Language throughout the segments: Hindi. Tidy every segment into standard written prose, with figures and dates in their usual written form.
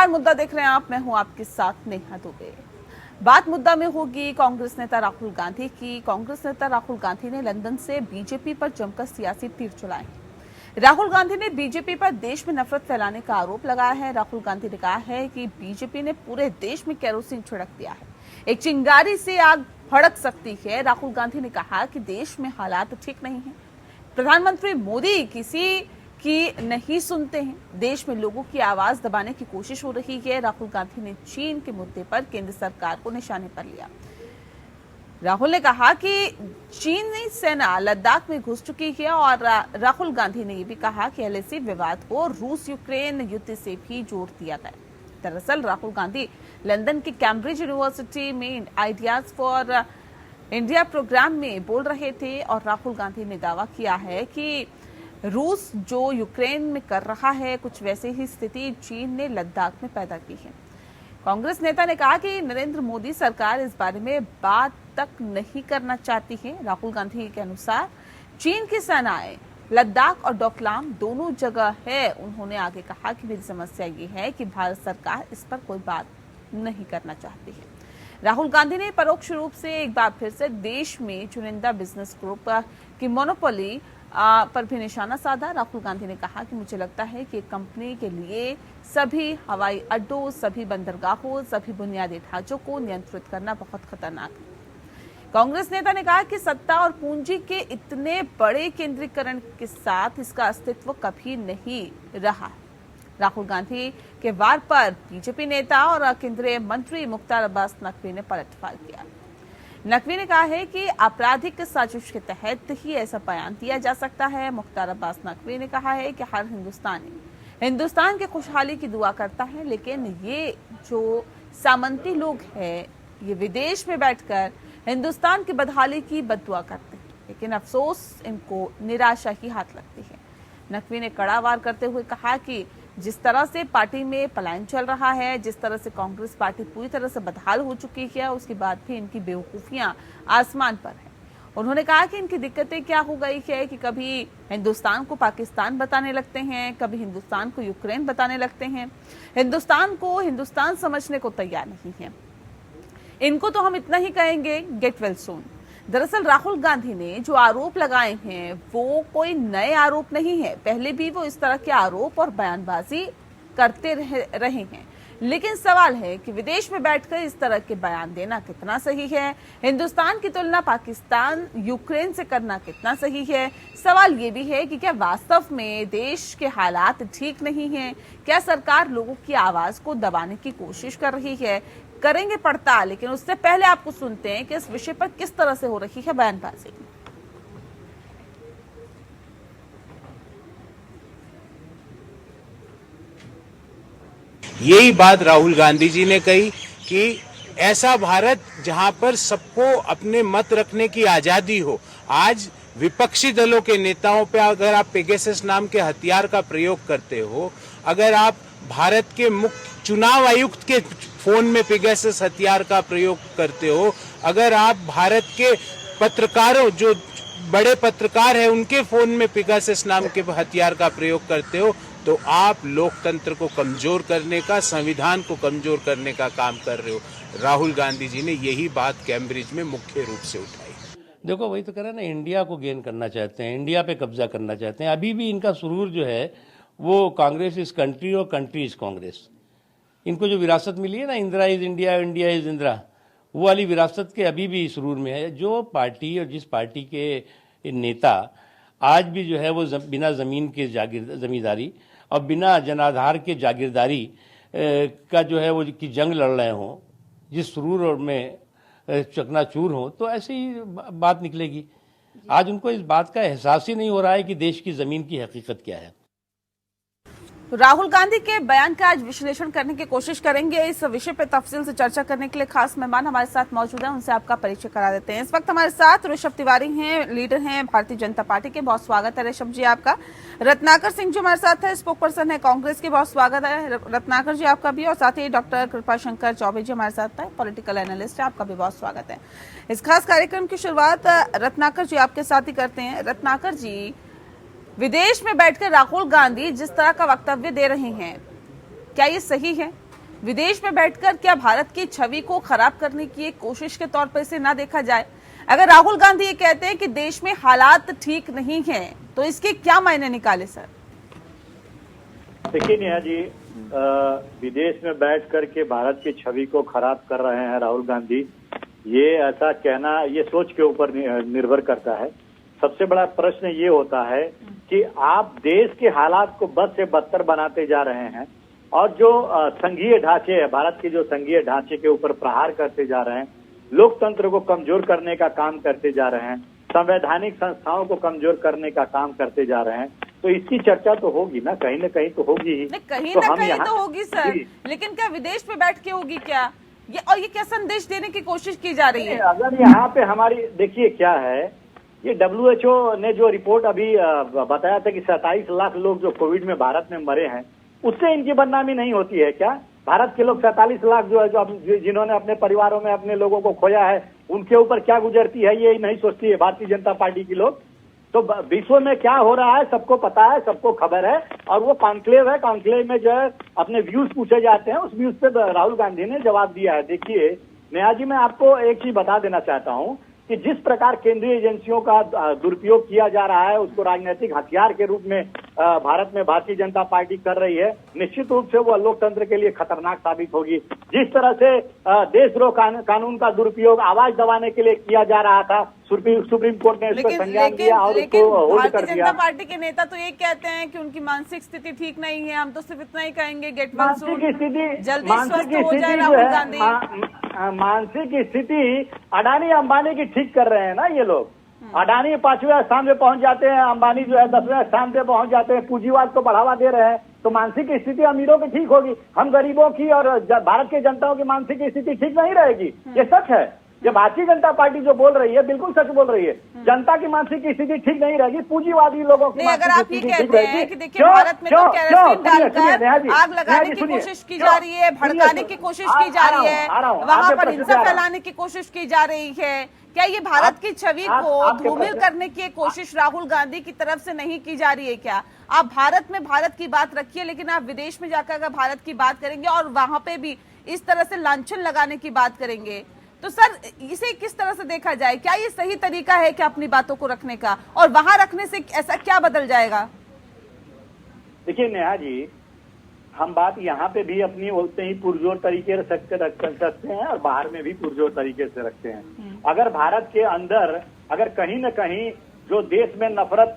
नमस्कार, मुद्दा देख रहे हैं आप। मैं हूं आपके साथ नेहा दुबे। बात मुद्दा में होगी कांग्रेस नेता राहुल गांधी की। कांग्रेस नेता राहुल गांधी ने लंदन से बीजेपी पर जमकर सियासी तीर चलाए। राहुल गांधी ने बीजेपी पर देश में नफरत फैलाने का आरोप लगाया है। राहुल गांधी ने कहा है कि बीजेपी ने पूरे देश में केरोसिन छिड़क दिया है, एक चिंगारी से आग भड़क सकती है। राहुल गांधी ने कहा कि देश में हालात ठीक नहीं है। प्रधानमंत्री मोदी किसी की नहीं सुनते हैं, देश में लोगों की आवाज दबाने की कोशिश हो रही है। राहुल गांधी ने चीन के मुद्दे पर केंद्र सरकार को निशाने पर लिया। राहुल ने कहा कि चीनी सेना लद्दाख में घुस चुकी है और राहुल गांधी ने यह भी कहा कि एलएसी विवाद को रूस यूक्रेन युद्ध से भी जोड़ दिया गया। दरअसल राहुल गांधी लंदन की कैम्ब्रिज यूनिवर्सिटी में आइडियाज फॉर इंडिया प्रोग्राम में बोल रहे थे और राहुल गांधी ने दावा किया है कि रूस जो यूक्रेन में कर रहा है, कुछ वैसे ही स्थिति चीन ने लद्दाख में पैदा की है। कांग्रेस नेता ने कहा कि नरेंद्र मोदी सरकार इस बारे में बात तक नहीं करना चाहती है। राहुल गांधी के अनुसार चीन की सेनाएं लद्दाख और डोकलाम दोनों जगह है। उन्होंने आगे कहा कि मेरी समस्या ये है कि भारत सरकार इस पर कोई बात नहीं करना चाहती है। राहुल गांधी ने परोक्ष रूप से एक बार फिर से देश में चुनिंदा बिजनेस ग्रुप की मोनोपोली पर भी निशाना साधा। राहुल गांधी ने कहा कि मुझे लगता है कि कंपनी के लिए सभी हवाई अड्डों, सभी बंदरगाहों, सभी बुनियादी ढांचों को नियंत्रित करना बहुत खतरनाक है। कांग्रेस नेता ने कहा कि सत्ता और पूंजी के इतने बड़े केंद्रीकरण के साथ इसका अस्तित्व कभी नहीं रहा। राहुल गांधी के वार पर बीजेपी नेता और केंद्रीय मंत्री मुख्तार अब्बास नकवी ने पलटवार किया। नकवी ने कहा है कि आपराधिक साजिश के तहत ही ऐसा बयान दिया जा सकता है। मुख्तार अब्बास नकवी ने कहा है कि हर हिंदुस्तानी हिंदुस्तान के खुशहाली की दुआ करता है, लेकिन ये जो सामंती लोग हैं ये विदेश में बैठकर हिंदुस्तान की बदहाली की बददुआ करते हैं, लेकिन अफसोस इनको निराशा ही हाथ लगती है। नकवी ने कड़ा वार करते हुए कहा कि जिस तरह से पार्टी में पलायन चल रहा है, जिस तरह से कांग्रेस पार्टी पूरी तरह से बदहाल हो चुकी है, उसके बाद भी इनकी बेवकूफियां आसमान पर है। उन्होंने कहा कि इनकी दिक्कतें क्या हो गई है कि कभी हिंदुस्तान को पाकिस्तान बताने लगते हैं, कभी हिंदुस्तान को यूक्रेन बताने लगते हैं, हिंदुस्तान को हिंदुस्तान समझने को तैयार नहीं है। इनको तो हम इतना ही कहेंगे, गेट वेल सून। दरअसल राहुल गांधी ने जो आरोप लगाए हैं वो कोई नए आरोप नहीं है। पहले भी वो इस तरह के आरोप और बयानबाजी करते रहे हैं, लेकिन सवाल है कि विदेश में बैठकर इस तरह के बयान देना कितना सही है, हिंदुस्तान की तुलना पाकिस्तान यूक्रेन से करना कितना सही है। सवाल ये भी है कि क्या वास्तव में देश के हालात ठीक नहीं है, क्या सरकार लोगों की आवाज को दबाने की कोशिश कर रही है। करेंगे पड़ताल, लेकिन उससे पहले आपको सुनते हैं कि इस विषय पर किस तरह से हो रही है बयानबाजी। यही बात राहुल गांधी जी ने कही कि ऐसा भारत जहां पर सबको अपने मत रखने की आजादी हो। आज विपक्षी दलों के नेताओं पे अगर आप पेगासस नाम के हथियार का प्रयोग करते हो, अगर आप भारत के मुख्य चुनाव आयुक्त के फोन में पेगासस हथियार का प्रयोग करते हो, अगर आप भारत के पत्रकारों, जो बड़े पत्रकार हैं, उनके फोन में पेगासस नाम के हथियार का प्रयोग करते हो, तो आप लोकतंत्र को कमजोर करने का, संविधान को कमजोर करने का काम कर रहे हो। राहुल गांधी जी ने यही बात कैम्ब्रिज में मुख्य रूप से उठाई। देखो, वही तो कह रहे हैं ना, इंडिया को गेन करना चाहते हैं, इंडिया पे कब्जा करना चाहते हैं। अभी भी इनका सुरूर जो है वो कांग्रेस इज कंट्री और कंट्री इज कांग्रेस। इनको जो विरासत मिली है ना, Indira is India, India is Indira, वो वाली विरासत के अभी भी सुरूर में है। जो पार्टी और जिस पार्टी के नेता आज भी जो है वो बिना ज़मीन के जमींदारी और बिना जनाधार के जागीरदारी का जो है वो की जंग लड़ रहे हों, जिस सुरूर और में चकनाचूर हों, तो ऐसे ही बात निकलेगी। आज उनको इस बात का एहसास ही नहीं हो रहा है कि देश की ज़मीन की हकीकत क्या है। राहुल गांधी के बयान का आज विश्लेषण करने की कोशिश करेंगे। इस विषय पर तफसील से चर्चा करने के लिए खास मेहमान हमारे साथ मौजूद हैं, उनसे आपका परिचय करा देते हैं। इस वक्त हमारे साथ ऋषभ तिवारी हैं, लीडर हैं भारतीय जनता पार्टी के। बहुत स्वागत है ऋषभ जी आपका। रत्नाकर सिंह जी हमारे साथ है, स्पोक पर्सन है कांग्रेस के। बहुत स्वागत है रत्नाकर जी आपका भी। और साथ ही डॉक्टर कृपाशंकर चौबे जी हमारे साथ है, पॉलिटिकल एनालिस्ट है, आपका भी बहुत स्वागत है। इस खास कार्यक्रम की शुरुआत रत्नाकर जी आपके साथ ही करते हैं। रत्नाकर जी, विदेश में बैठकर राहुल गांधी जिस तरह का वक्तव्य दे रहे हैं, क्या ये सही है? विदेश में बैठकर क्या भारत की छवि को खराब करने की एक कोशिश के तौर पर इसे ना देखा जाए? अगर राहुल गांधी ये कहते हैं कि देश में हालात ठीक नहीं हैं, तो इसके क्या मायने निकाले सर? देखिए नेहा जी, विदेश में बैठ करके भारत की छवि को खराब कर रहे हैं राहुल गांधी, ये ऐसा कहना ये सोच के ऊपर निर्भर करता है। सबसे बड़ा प्रश्न ये होता है कि आप देश के हालात को बद से बदतर बनाते जा रहे हैं और जो संघीय ढांचे है, भारत के जो संघीय ढांचे के ऊपर प्रहार करते जा रहे हैं, लोकतंत्र को कमजोर करने का काम करते जा रहे हैं, संवैधानिक संस्थाओं को कमजोर करने का काम करते जा रहे हैं, तो इसकी चर्चा तो होगी ना कहीं तो होगी ही। कहीं तो ना हम कहीं यहाँ तो होगी सर, लेकिन क्या विदेश में बैठ के होगी क्या? ये क्या संदेश देने की कोशिश की जा रही है? अगर यहाँ पे हमारी देखिए क्या है, ये WHO ने जो रिपोर्ट अभी बताया था कि 27 लाख लोग जो कोविड में भारत में मरे हैं, उससे इनकी बदनामी नहीं होती है क्या? भारत के लोग 47 लाख जो है जिन्होंने अपने परिवारों में अपने लोगों को खोया है, उनके ऊपर क्या गुजरती है ये नहीं सोचती है भारतीय जनता पार्टी की लोग। तो विश्व में क्या हो रहा है सबको पता है, सबको खबर है, और वो कॉन्क्लेव है, कॉन्क्लेव में जो है अपने व्यूज पूछे जाते हैं, उस व्यूज पे राहुल गांधी ने जवाब दिया है। देखिए नेहा जी, मैं आपको एक चीज बता देना चाहता हूँ कि जिस प्रकार केंद्रीय एजेंसियों का दुरुपयोग किया जा रहा है, उसको राजनीतिक हथियार के रूप में भारत में भारतीय जनता पार्टी कर रही है, निश्चित रूप से वो लोकतंत्र के लिए खतरनाक साबित होगी। जिस तरह से देशद्रोह कानून का दुरुपयोग आवाज दबाने के लिए किया जा रहा था, सुप्रीम कोर्ट ने इस पर संज्ञान लिया और उसको होल्ड कर दिया। भारतीय जनता पार्टी के नेता तो ये कहते हैं कि उनकी मानसिक स्थिति ठीक नहीं है। हम तो सिर्फ इतना ही कहेंगे, गेट वेल सून, जल्दी स्वस्थ हो जाए राहुल गांधी। मानसिक स्थिति अडानी अंबानी की ठीक कर रहे हैं ना ये लोग। अडानी 5वें स्थान पे पहुंच जाते हैं, अंबानी जो है 10वें स्थान पे पहुंच जाते हैं, पूंजीवाद को बढ़ावा दे रहे हैं, तो मानसिक स्थिति अमीरों की ठीक होगी, हम गरीबों की और भारत के जनताओं की मानसिक स्थिति ठीक नहीं रहेगी। ये सच है। ये भारतीय जनता पार्टी जो बोल रही है बिल्कुल सच बोल रही है। जनता की मानसिक स्थिति ठीक नहीं रहेगी, पूंजीवादी लोगों की अगर आप ये कहते हैं कि देखिए भारत में तो केरोसिन डालकर आग लगाने की कोशिश की जा रही है, भड़काने की कोशिश की जा रही है, वहां पर हिंसा फैलाने की कोशिश की जा रही है, क्या ये भारत की छवि को धूमिल करने की कोशिश राहुल गांधी की तरफ से नहीं की जा रही है क्या? आप भारत में भारत की बात रखिए, लेकिन आप विदेश में जाकर अगर भारत की बात करेंगे और वहां पे भी इस तरह से लांछन लगाने की बात करेंगे, तो सर इसे किस तरह से देखा जाए? क्या ये सही तरीका है कि अपनी बातों को रखने का, और वहां रखने से ऐसा क्या बदल जाएगा? देखिए नेहा जी, हम बात यहाँ पे भी अपनी बोलते ही पुरजोर तरीके से रख सकते हैं और बाहर में भी पुरजोर तरीके से रखते हैं। अगर भारत के अंदर अगर कहीं न कहीं जो देश में नफरत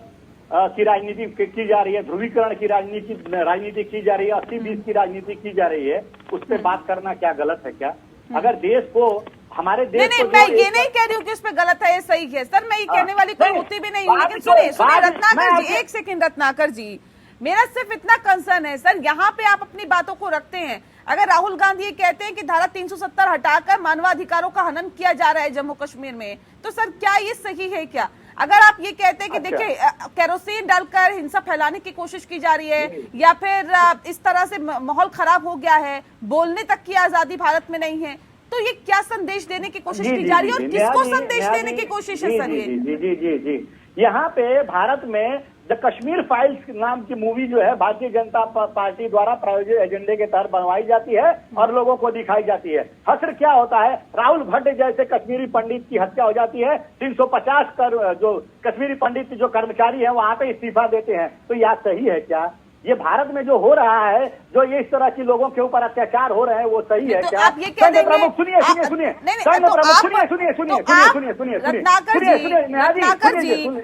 की राजनीति की जा रही है, ध्रुवीकरण की राजनीति की जा रही है, 80-20 की राजनीति की जा रही है, उस पर बात करना क्या गलत है क्या? अगर देश को हमारे देश नहीं, मैं ये नहीं कह रही हूँ कि उस पे गलत है, ये सही है सर, मैं ये कहने वाली कोई होती भी नहीं हूँ, लेकिन सुनिए रत्नाकर जी, एक सेकंड रत्नाकर जी, मेरा सिर्फ इतना कंसर्न है सर, यहाँ पे आप अपनी बातों को रखते हैं। अगर राहुल गांधी ये कहते हैं कि धारा 370 हटाकर मानवाधिकारों का हनन किया जा रहा है जम्मू कश्मीर में, तो सर क्या ये सही है क्या? अगर आप ये कहते हैं कि देखिए केरोसिन डालकर हिंसा फैलाने की कोशिश की जा रही है, या फिर इस तरह से माहौल खराब हो गया है, बोलने तक की आजादी भारत में नहीं है, तो ये क्या संदेश देने की कोशिश की जा रही है और किसको संदेश देने की कोशिश है सर? जी यहाँ पे भारत में द कश्मीर फाइल्स नाम की मूवी जो है भारतीय जनता पार्टी द्वारा प्रायोजित एजेंडे के तहत बनवाई जाती है और लोगों को दिखाई जाती है। हश्र क्या होता है, राहुल भट्ट जैसे कश्मीरी पंडित की हत्या हो जाती है, 350 जो कश्मीरी पंडित जो कर्मचारी है वहां पे इस्तीफा देते हैं, तो यह सही है क्या? ये भारत में जो हो रहा है, जो ये इस तरह की लोगों के ऊपर अत्याचार हो रहे हैं, वो सही है क्या? आप ये कह देंगे,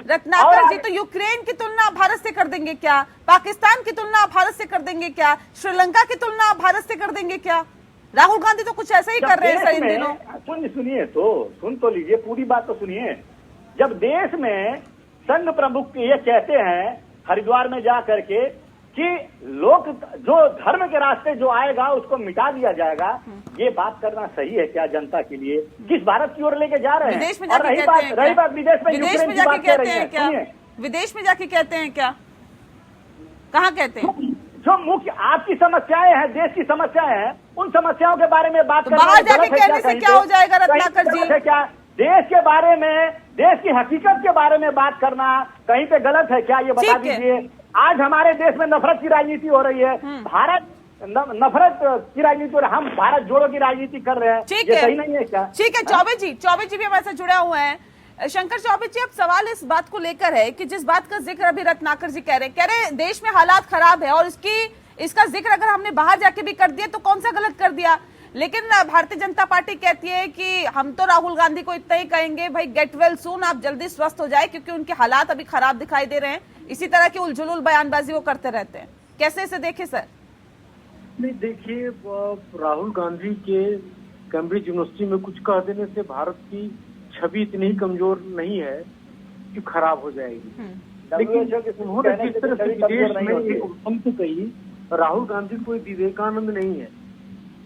रत्नाकर जी तो यूक्रेन की तुलना भारत से कर देंगे क्या? पाकिस्तान की तुलना भारत से कर देंगे क्या? श्रीलंका की तुलना भारत से कर देंगे क्या? राहुल गांधी तो कुछ ऐसा ही कर रहे हैं सर इन दिनों। सुनिए तो सुन तो लीजिए, पूरी बात तो सुनिए। जब देश में संघ प्रमुख ये कहते हैं हरिद्वार में जा करके कि लोग जो धर्म के रास्ते जो आएगा उसको मिटा दिया जाएगा, ये बात करना सही है क्या जनता के लिए? किस भारत की ओर लेके जा रहे हैं? विदेश में जाके कहते हैं क्या? रही बात विदेश में जाके कहते हैं क्या? विदेश में जाके कहते हैं क्या? कहाँ कहते हैं? जो मुख्य आपकी समस्याएं हैं, देश की समस्याएं हैं, उन समस्याओं के बारे में बात करना बाहर जाके कहने से क्या हो जाएगा रत्नाकर जी? क्या देश के बारे में, देश की हकीकत के बारे में बात करना कहीं पे गलत है क्या? ये बता दीजिए। आज हमारे देश में नफरत की राजनीति हो रही है। भारत नफरत की राजनीति और हम भारत जोड़ो की राजनीति कर रहे हैं। ठीक ये है, सही नहीं है क्या? ठीक है। चौबे जी भी हमारे साथ जुड़े हुए हैं। शंकर चौबे जी, अब सवाल इस बात को लेकर है कि जिस बात का जिक्र अभी रत्नाकर जी कह रहे हैं देश में हालात खराब है और इसका जिक्र अगर हमने बाहर जाके भी कर दिया तो कौन सा गलत कर दिया। लेकिन भारतीय जनता पार्टी कहती है कि हम तो राहुल गांधी को इतना ही कहेंगे, भाई गेट वेल सून, आप जल्दी स्वस्थ हो जाए, क्योंकि उनके हालात अभी खराब दिखाई दे रहे हैं। इसी तरह की उलझुल बयानबाजी वो करते रहते हैं। कैसे इसे देखे सर? नहीं, देखिए, राहुल गांधी के कैम्ब्रिज यूनिवर्सिटी में कुछ कह देने से भारत की छवि इतनी ही कमजोर नहीं है कि खराब हो जाएगी। लेकिन उन्होंने जिस तरह से विदेश में एक पंक्ति कही, राहुल गांधी कोई विवेकानंद नहीं है।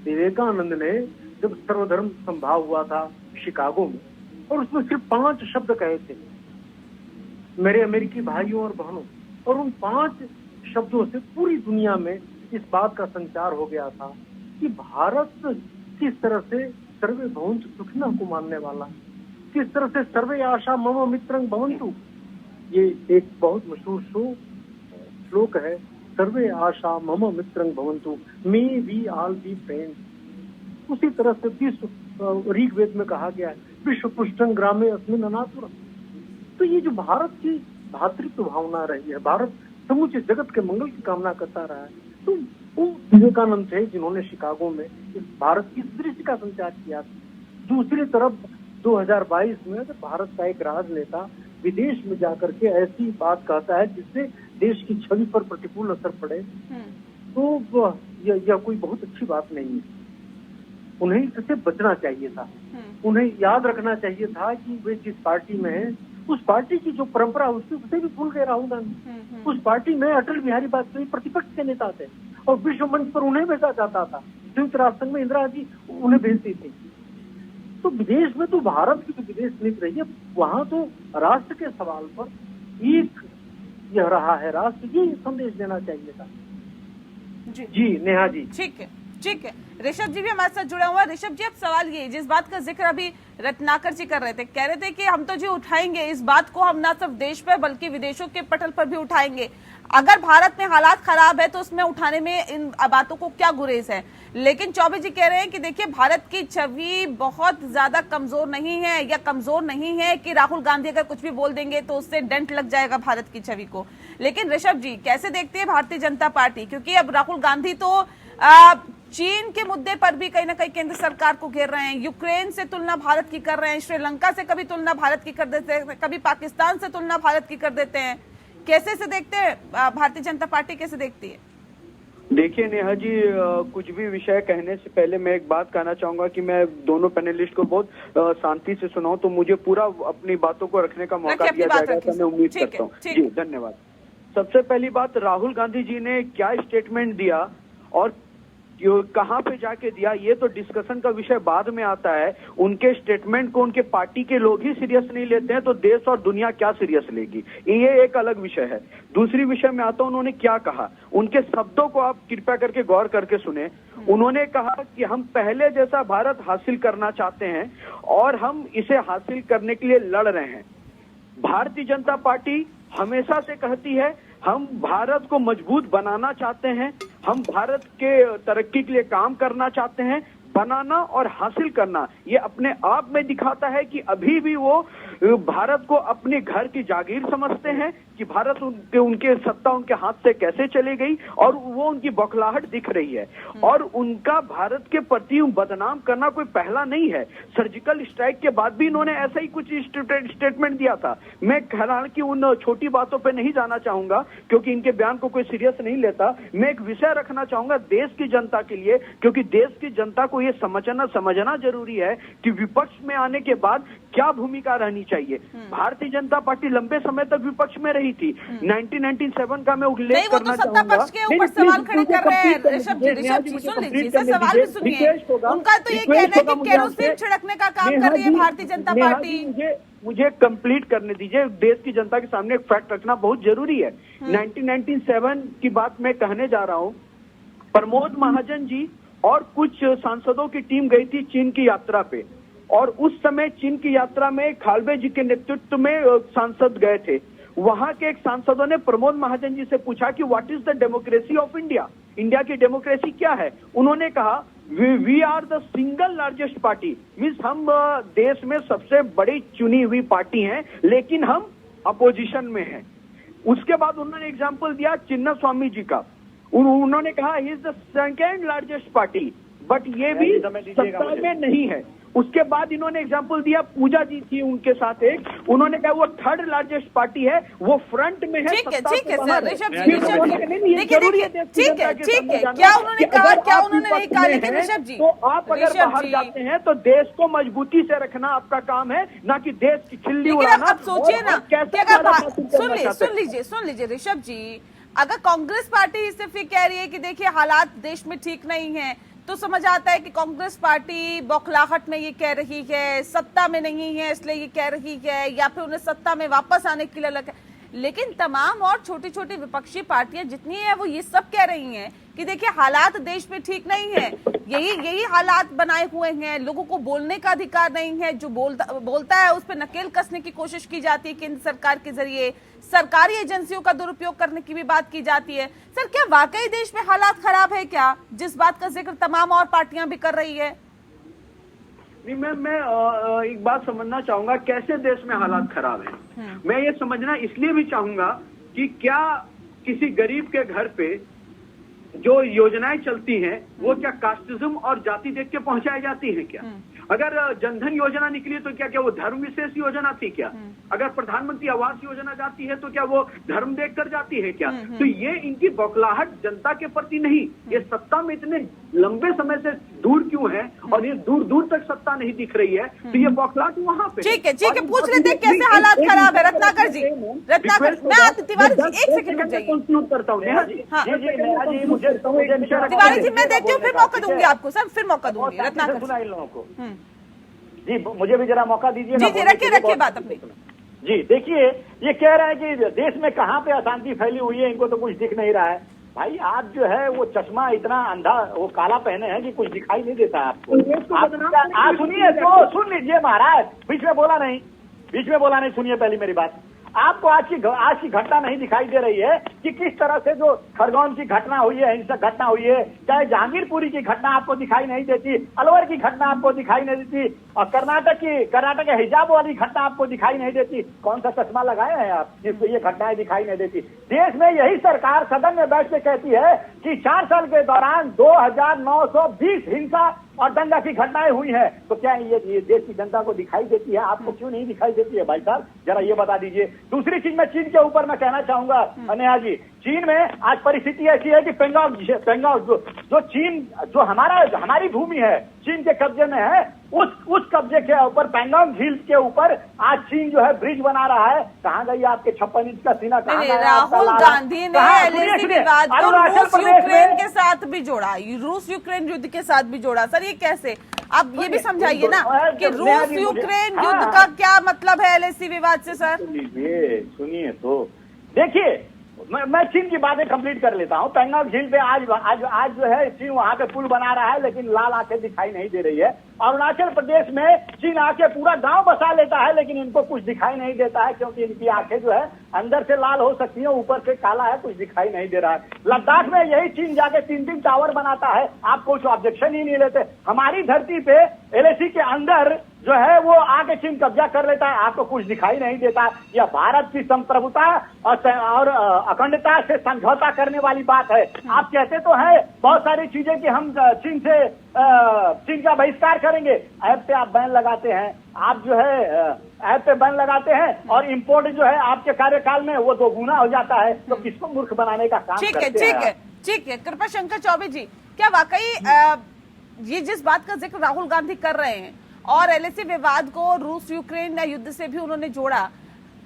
विवेकानंद ने जब सर्वधर्म संभाव हुआ था शिकागो में, और उसमें सिर्फ 5 शब्द कहे थे, मेरे अमेरिकी भाइयों और बहनों, और उन 5 शब्दों से पूरी दुनिया में इस बात का संचार हो गया था कि भारत किस तरह से सर्वे भवन्तु सुखिनः को मानने वाला, किस तरह से सर्वे आशा मम मित्रं भवन्तु, ये एक बहुत मशहूर श्लोक है, सर्वे आशा मम मित्रं भवन्तु, may we all be friends. उसी तरह से विश्व ऋग्वेद में कहा गया है, विश्व पुष्टं ग्रामे अस्मिन् अनातुरम्। तो ये जो भारत की भातृत्व भावना रही है, भारत समूचे जगत के मंगल की कामना करता रहा है, तो वो विवेकानंद थे जिन्होंने शिकागो में इस भारत की दृष्टि का संचार किया। दूसरी तरफ 2022 में अगर भारत का एक राजनेता विदेश में जाकर के ऐसी बात कहता है जिससे देश की छवि पर प्रतिकूल असर पड़े, तो यह कोई बहुत अच्छी बात नहीं है। उन्हें इससे बचना चाहिए था। उन्हें याद रखना चाहिए था कि वे जिस पार्टी में हैं, उस पार्टी की जो परंपरा उसे भी भूल गए राहुल गांधी। उस पार्टी में अटल बिहारी वाजपेयी प्रतिपक्ष के नेता थे और विश्व मंच पर उन्हें भेजा जाता था। संयुक्त राष्ट्र संघ में इंदिरा जी उन्हें भेजती थी। तो विदेश में तो भारत की जो विदेश नीति रही है, वहां तो राष्ट्र के सवाल पर एक यह रहा है, राष्ट्र ये संदेश देना चाहिए था। जी नेहा जी। ठीक है, ठीक है। ऋषभ जी भी हमारे साथ जुड़े हुए हैं। ऋषभ जी, अब सवाल ये, जिस बात का जिक्र अभी रत्नाकर जी कर रहे थे, कह रहे थे कि हम तो जी उठाएंगे इस बात को, हम ना सिर्फ देश पर बल्कि विदेशों के पटल पर भी उठाएंगे। अगर भारत में हालात खराब है तो उसमें उठाने में इन बातों को क्या गुरेज है। लेकिन चौबे जी कह रहे हैं कि देखिए, भारत की छवि बहुत ज्यादा कमजोर नहीं है, या कमजोर नहीं है कि राहुल गांधी अगर कुछ भी बोल देंगे तो उससे डेंट लग जाएगा भारत की छवि को। लेकिन ऋषभ जी, कैसे देखते हैं भारतीय जनता पार्टी, क्योंकि अब राहुल गांधी तो चीन के मुद्दे पर भी कहीं ना कहीं केंद्र सरकार को घेर रहे हैं, यूक्रेन से तुलना भारत की कर रहे हैं, श्रीलंका से कभी तुलना भारत की कर देते हैं, कभी पाकिस्तान से तुलना भारत की कर देते हैं। कैसे से देखते हैं भारतीय जनता पार्टी, कैसे देखती है? देखिए नेहा जी, कुछ भी विषय कहने से पहले मैं एक बात कहना चाहूंगा कि मैं दोनों पैनलिस्ट को बहुत शांति से सुनाऊं, तो मुझे पूरा अपनी बातों को रखने का मौका दिया जाएगा, ऐसा मैं उम्मीद करता हूँ। जी धन्यवाद। सबसे पहली बात, राहुल गांधी जी ने क्या स्टेटमेंट दिया और कहां पे जाके दिया, ये तो डिस्कशन का विषय बाद में आता है। उनके स्टेटमेंट को उनके पार्टी के लोग ही सीरियस नहीं लेते हैं तो देश और दुनिया क्या सीरियस लेगी, ये एक अलग विषय है। दूसरी विषय में आता हूं, उन्होंने क्या कहा, उनके शब्दों को आप कृपया करके गौर करके सुने। उन्होंने कहा कि हम पहले जैसा भारत हासिल करना चाहते हैं और हम इसे हासिल करने के लिए लड़ रहे हैं। भारतीय जनता पार्टी हमेशा से कहती है हम भारत को मजबूत बनाना चाहते हैं, हम भारत के तरक्की के लिए काम करना चाहते हैं। बनाना और हासिल करना ये अपने आप में दिखाता है कि अभी भी वो भारत को अपने घर की जागीर समझते हैं कि भारत उनके सत्ता उनके हाथ से कैसे चली गई और वो उनकी बौखलाहट दिख रही है। और उनका भारत के प्रति बदनाम करना कोई पहला नहीं है। सर्जिकल स्ट्राइक के बाद भी इन्होंने ऐसा ही कुछ स्टेटमेंट दिया था। मैं हालांकि उन छोटी बातों पे नहीं जाना चाहूंगा क्योंकि इनके बयान को कोई सीरियस नहीं लेता। मैं एक विषय रखना चाहूंगा देश की जनता के लिए, क्योंकि देश की जनता को ये समझना जरूरी है कि विपक्ष में आने के बाद क्या भूमिका रहनी चाहिए। भारतीय जनता पार्टी लंबे समय तक विपक्ष में रही थी। 1997 का मैं उल्लेख करना चाहूंगा। के ऊपर सवाल खड़े कर रहे हैं ऋषभ जी, सुन लीजिए सवाल भी सुनिए। उनका तो ये कहना है कि केरोसिन छिड़कने का काम कर रही है भारतीय जनता पार्टी। मुझे कंप्लीट करने दीजिए। देश की जनता के सामने एक फैक्ट रखना बहुत जरूरी है। 1997 की बात मैं कहने जा रहा हूँ। प्रमोद महाजन जी और कुछ सांसदों की टीम गई थी चीन की यात्रा पे, और उस समय चीन की यात्रा में खालवे जी के नेतृत्व में सांसद गए थे। वहां के एक सांसदों ने प्रमोद महाजन जी से पूछा कि what is the democracy of India. India की डेमोक्रेसी क्या है। उन्होंने कहा we are the single largest party, means हम देश में सबसे बड़ी चुनी हुई पार्टी हैं, लेकिन हम अपोजिशन में हैं। उसके बाद उन्होंने एग्जाम्पल दिया चिन्ना स्वामी जी का। उन्होंने कहा he is the second largest party, but ये भी सत्ता में नहीं है। उसके बाद इन्होंने एग्जाम्पल दिया, पूजा जी थी उनके साथ एक, उन्होंने कहा वो थर्ड लार्जेस्ट पार्टी है, वो फ्रंट में है। ठीक है सर, ऋषभ जी ठीक है, क्या उन्होंने कहा, क्या उन्होंने नहीं कहा, लेकिन ऋषभ जी तो आप अगर बाहर जाते हैं तो देश को मजबूती से रखना आपका काम है, ना कि देश की खिल्ली उड़ाना। आप सोचिए ना कि अगर सुन लीजिए ऋषभ जी, अगर कांग्रेस पार्टी सिर्फ ये कह रही है कि देखिए हालात देश में ठीक नहीं है, तो समझ आता है कि कांग्रेस पार्टी बौखलाहट में ये कह रही है, सत्ता में नहीं है इसलिए ये कह रही है, या फिर उन्हें सत्ता में वापस आने के लिए लगा। लेकिन तमाम और छोटी छोटी विपक्षी पार्टियां जितनी हैं वो ये सब कह रही हैं कि देखिए हालात देश में ठीक नहीं है, यही हालात बनाए हुए हैं, लोगों को बोलने का अधिकार नहीं है, जो बोलता है उस पर नकेल कसने की कोशिश की जाती है केंद्र सरकार के जरिए, सरकारी एजेंसियों का दुरुपयोग करने की भी बात की जाती है। सर, क्या वाकई देश में हालात खराब है क्या, जिस बात का जिक्र तमाम और पार्टियां भी कर रही है? नहीं, मैं एक बात समझना चाहूंगा, कैसे देश में हालात खराब है। मैं ये समझना इसलिए भी चाहूंगा कि क्या किसी गरीब के घर पे जो योजनाएं चलती हैं वो क्या कास्टिज्म और जाति देख के पहुंचाई जाती हैं क्या? अगर जनधन योजना निकली तो क्या वो धर्म विशेष योजना थी क्या? अगर प्रधानमंत्री आवास योजना जाती है तो क्या वो धर्म देखकर जाती है क्या? तो ये इनकी बौखलाहट जनता के प्रति नहीं, ये सत्ता में इतने लंबे समय से दूर क्यों है और ये दूर दूर तक सत्ता नहीं दिख रही है, तो ये बौखलाहट वहाँ पे। ठीक है, पूछ लेते हैं कैसे हालात खराब है। रत्नाकर जी, मैं तिवारी जी एक सेकंड रुक जाइए। कंक्लूड करता हूँ नेहा जी। तिवारी जी मैं देती हूँ, फिर मौका दूंगी आपको सर, फिर मौका दूंगी। रत्नाकर सुना इन लोगों को जी, मुझे भी जरा मौका दीजिए। जी रखिए बात अपनी। जी देखिए, ये कह रहे हैं कि देश में कहाँ पे अशांति फैली हुई है, इनको तो कुछ दिख नहीं रहा है। भाई आप जो है वो चश्मा इतना अंधा वो काला पहने हैं कि कुछ दिखाई नहीं देता है आपको। आप सुनिए तो सुन लीजिए महाराज, बीच में बोला नहीं, सुनिए पहली मेरी बात। आपको आज की घटना नहीं दिखाई दे रही है कि किस तरह से जो खरगोन की घटना हुई है, हिंसक घटना हुई है, चाहे जहांगीरपुरी की घटना आपको दिखाई नहीं देती, अलवर की घटना आपको दिखाई नहीं देती, और कर्नाटक के हिजाब वाली घटना आपको दिखाई नहीं देती। कौन सा चश्मा लगाए हैं आप जिसको ये घटनाएं दिखाई नहीं देती? देश में यही सरकार सदन में बैठ के कहती है कि 4 साल के दौरान 2920 हिंसा और दंगा की घटनाएं हुई हैं, तो क्या ये देश की जनता को दिखाई देती है? आपको क्यों नहीं दिखाई देती है भाई साहब, जरा ये बता दीजिए। दूसरी चीज मैं चीन के ऊपर मैं कहना चाहूंगा नेहा जी, चीन में आज परिस्थिति ऐसी है कि पेंगोंग जो चीन जो हमारी भूमि है चीन के कब्जे में है, उस कब्जे के ऊपर पेंगोंग झील के ऊपर आज चीन जो है ब्रिज बना रहा है। कहाँ गई आपके 56 इंच का सीना? राहुल गांधी ने एलएसी विवाद को रूस यूक्रेन के साथ भी जोड़ा, रूस यूक्रेन युद्ध के साथ भी जोड़ा। सर ये कैसे, आप ये भी समझाइए ना कि रूस यूक्रेन युद्ध का क्या मतलब है एलएसी विवाद से? सर सुनिए तो देखिए, मैं चीन की बातें कंप्लीट कर लेता हूँ। पेंगोंग झील पे आज जो है चीन वहाँ पे पुल बना रहा है, लेकिन लाल आंखें दिखाई नहीं दे रही है। अरुणाचल प्रदेश में चीन आके पूरा गांव बसा लेता है, लेकिन इनको कुछ दिखाई नहीं देता है, क्योंकि इनकी आंखें जो है अंदर से लाल हो सकती है, ऊपर से काला है, कुछ दिखाई नहीं दे रहा है। लद्दाख में यही चीन जाके 3 टावर बनाता है, आप कुछ ऑब्जेक्शन ही नहीं लेते। हमारी धरती पे एलएसी के अंदर जो है वो आके चीन कब्जा कर लेता है, आपको कुछ दिखाई नहीं देता। यह भारत की संप्रभुता और अखंडता से समझौता करने वाली बात है। आप कहते तो है बहुत सारी चीजें कि हम चीन का बहिष्कार करेंगे, ऐप पे आप बैन लगाते हैं, आप जो है ऐप पे बैन लगाते हैं, और इंपोर्ट जो है आपके कार्यकाल में वो 2 गुना हो जाता है। तो किसको मूर्ख बनाने का काम करते हैं? ठीक है कृपा शंकर चौबे जी, क्या वाकई ये जिस बात का जिक्र राहुल गांधी कर रहे हैं और एलएसी विवाद को रूस यूक्रेन युद्ध से भी उन्होंने जोड़ा,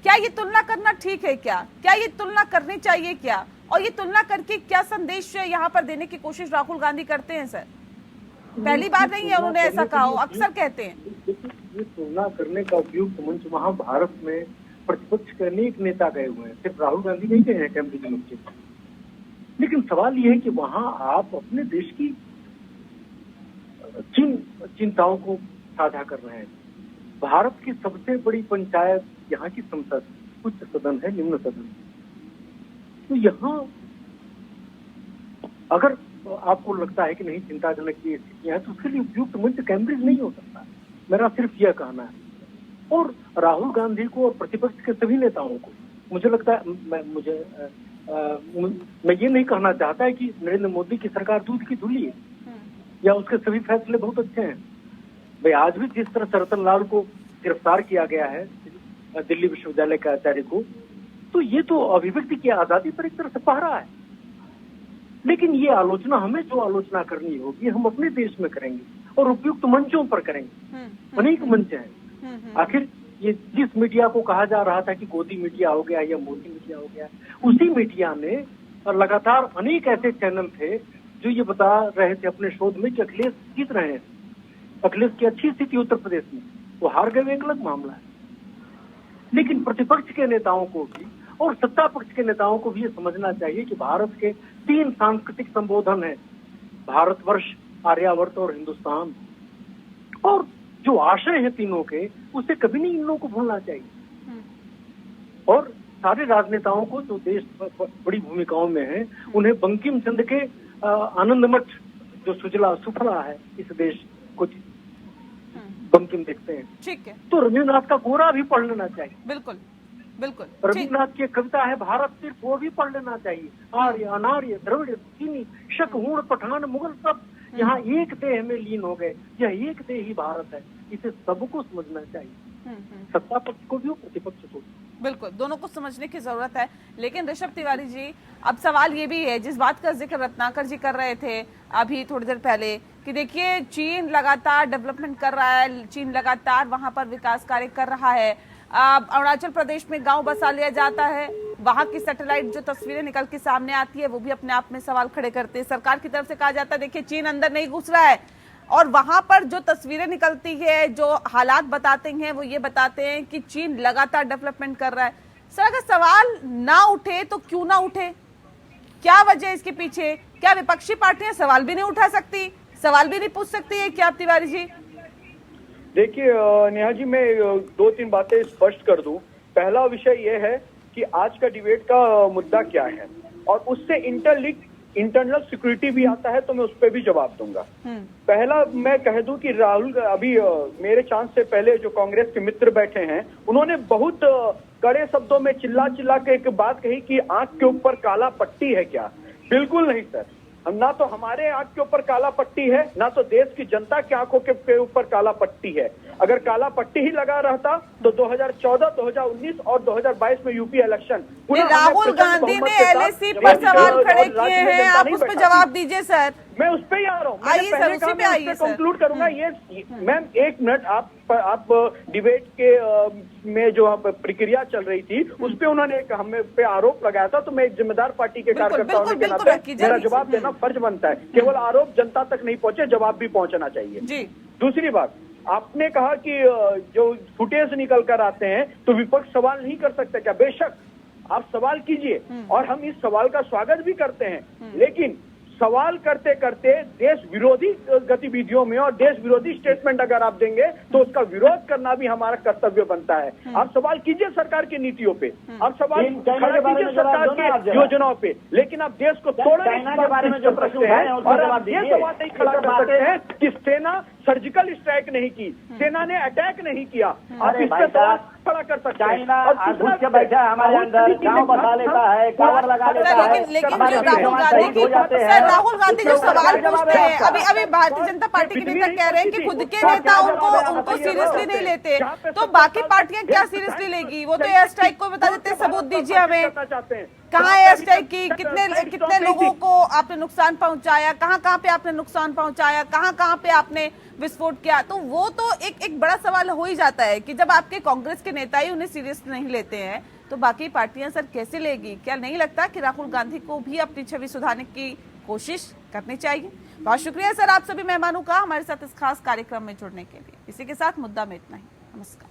क्या ये तुलना करना ठीक है? क्या ये तुलना करनी चाहिए क्या? और ये तुलना करके क्या संदेश यहाँ पर देने की कोशिश राहुल गांधी करते हैं? सर पहली बार नहीं है उन्होंने ऐसा कहा, अक्सर कहते हैं। ये तुलना करने का उपयुक्त मंच वहाँ भारत में प्रतिपक्ष के अनेक नेता गए हुए हैं, सिर्फ राहुल गांधी नहीं गए हैं कैम्ब्रिज यूनिवर्सिटी। लेकिन सवाल ये है कि वहाँ आप अपने देश की चिंताओं को साझा कर रहे हैं। भारत की सबसे बड़ी पंचायत यहाँ की संसद, उच्च सदन है, निम्न सदन। तो यहाँ अगर आपको लगता है कि नहीं चिंताजनक ये स्थितियां हैं तो उसके लिए उपयुक्त मंच कैम्ब्रिज नहीं हो सकता। मेरा सिर्फ यह कहना है। और राहुल गांधी को और प्रतिपक्ष के सभी नेताओं को मुझे लगता है, मैं ये नहीं कहना चाहता है कि नरेंद्र मोदी की सरकार दूध की धुली है या उसके सभी फैसले बहुत अच्छे हैं। भाई आज भी जिस तरह सरतन लाल को गिरफ्तार किया गया है दिल्ली विश्वविद्यालय के आचार्य को, तो ये तो अभिव्यक्ति की आजादी पर एक तरह से पहरा है। लेकिन ये आलोचना, हमें जो आलोचना करनी होगी हम अपने देश में करेंगे और उपयुक्त मंचों पर करेंगे। अनेक मंच हैं। आखिर ये जिस मीडिया को कहा जा रहा था कि गोदी मीडिया हो गया या मोदी मीडिया हो गया, उसी मीडिया ने लगातार अनेक ऐसे चैनल थे जो ये बता रहे थे अपने शोध में कि अखिलेश जीत रहे हैं, अखिलेश की अच्छी स्थिति उत्तर प्रदेश में, वो हार गए, एक अलग मामला है। लेकिन प्रतिपक्ष के नेताओं को भी और सत्ता पक्ष के नेताओं को भी ये समझना चाहिए कि भारत के 3 सांस्कृतिक संबोधन हैं, भारतवर्ष, आर्यावर्त और हिंदुस्तान, और जो आशय हैं तीनों के, उसे कभी नहीं इन लोगों को भूलना चाहिए। और सारे राजनेताओं को जो देश बड़ी भूमिकाओं में हैं, उन्हें बंकिम चंद्र के आनंद मठ जो सुजला सुफला है इस देश को बंकिम देखते हैं, ठीक है, तो रविन्द्रनाथ का गोरा भी पढ़ लेना चाहिए। बिल्कुल बिल्कुल। रविन्द्रनाथ की कविता है भारत सिर्फ, वो भी पढ़ लेना चाहिए। आर्य, अनार्य, द्रविड़, चीनी, शक, हूण, पठान, मुगल सब यहाँ एक देह में लीन हो गए। यह एक देह ही भारत है, इसे सबको समझना चाहिए, सत्ता पक्ष को भी और प्रतिपक्ष को। बिल्कुल, दोनों को समझने की जरूरत है। लेकिन ऋषभ तिवारी जी, अब सवाल ये भी है, जिस बात का जिक्र रत्नाकर जी कर रहे थे अभी थोड़ी देर पहले, कि देखिए चीन लगातार डेवलपमेंट कर रहा है, चीन लगातार वहां पर विकास कार्य कर रहा है। अरुणाचल प्रदेश में गांव बसा लिया जाता है, वहां की सैटेलाइट जो तस्वीरें निकल के सामने आती है वो भी अपने आप में सवाल खड़े करते हैं। सरकार की तरफ से कहा जाता है देखिए चीन अंदर नहीं घुस रहा है, और वहां पर जो तस्वीरें निकलती है, जो हालात बताते हैं, वो ये बताते हैं कि चीन लगातार डेवलपमेंट कर रहा है। सर, अगर सवाल ना उठे तो क्यों ना उठे, क्या वजह इसके पीछे? क्या विपक्षी पार्टियां सवाल भी नहीं उठा सकती, सवाल भी नहीं पूछ सकती है क्या तिवारी जी? देखिए नेहा जी, मैं 2-3 बातें स्पष्ट कर दूं। पहला विषय यह है कि आज का डिबेट का मुद्दा क्या है, और उससे इंटरनल सिक्योरिटी भी आता है, तो मैं उस पर भी जवाब दूंगा। पहला मैं कह दूं कि राहुल अभी मेरे चांस से पहले जो कांग्रेस के मित्र बैठे हैं, उन्होंने बहुत कड़े शब्दों में चिल्ला चिल्ला के एक बात कही कि आंख के ऊपर काला पट्टी है क्या। बिल्कुल नहीं सर, ना तो हमारे आंख के ऊपर काला पट्टी है, ना तो देश की जनता की आंखों के ऊपर काला पट्टी है। अगर काला पट्टी ही लगा रहता तो 2014, 2019 और 2022 में यूपी इलेक्शन राहुल गांधी ने एलएसी पर सवाल खड़े किए हैं, आप उस पर जवाब दीजिए सर। मैं उस पे ही आ रहा हूँ, आइए सर, उसी पे आइए सर। कंक्लूड करूंगा ये मैम, 1 मिनट। आप डिबेट के में जो प्रक्रिया चल रही थी उस पे उन्होंने हमें पे आरोप लगाया था, तो मैं एक जिम्मेदार पार्टी के कार्यकर्ता होने के नाते मेरा जवाब देना फर्ज बनता है। केवल आरोप जनता तक नहीं पहुंचे, जवाब भी पहुंचना चाहिए। दूसरी बात, आपने कहा कि जो फुटेज निकल कर आते हैं तो विपक्ष सवाल नहीं कर सकता क्या? बेशक आप सवाल कीजिए, और हम इस सवाल का स्वागत भी करते हैं, लेकिन सवाल करते करते देश विरोधी गतिविधियों में और देश विरोधी स्टेटमेंट अगर आप देंगे तो उसका विरोध करना भी हमारा कर्तव्य बनता है। आप सवाल कीजिए सरकार की नीतियों पे, आप सवाल खड़ा कीजिए सरकार की योजनाओं पे, लेकिन आप देश को तोड़ने के बारे में जो प्रश्न है, और आप ये सवाल नहीं खड़ा कर सकते हैं कि सेना सर्जिकल स्ट्राइक नहीं की, सेना ने अटैक नहीं किया। आप इस पे सवाल खड़ा कर सकते हैं। और बैठा हमारे अंदर गाँव बसा लेता है, कवर लगा लेता है। लेकिन राहुल गांधी जो सवाल पूछते हैं, अभी भारतीय जनता पार्टी के नेता कह रहे हैं कि खुद के नेता उनको सीरियसली नहीं लेते, तो बाकी पार्टियां क्या सीरियसली लेगी? वो तो एयर स्ट्राइक को बता देते, सबूत दीजिए हमें, कहाँ एयर स्ट्राइक की, कितने लोगों को आपने नुकसान पहुंचाया, कहाँ पे आपने नुकसान पहुंचाया, कहाँ पे आपने विस्फोट किया? तो वो तो एक बड़ा सवाल हो ही जाता है कि जब आपके कांग्रेस के नेता ही उन्हें सीरियस नहीं लेते हैं तो बाकी पार्टियां सर कैसे लेगी? क्या नहीं लगता कि राहुल गांधी को भी अपनी छवि सुधारने की कोशिश करनी चाहिए? बहुत शुक्रिया सर आप सभी मेहमानों का हमारे साथ इस खास कार्यक्रम में जुड़ने के लिए। इसी के साथ मुद्दा में इतना ही। नमस्कार।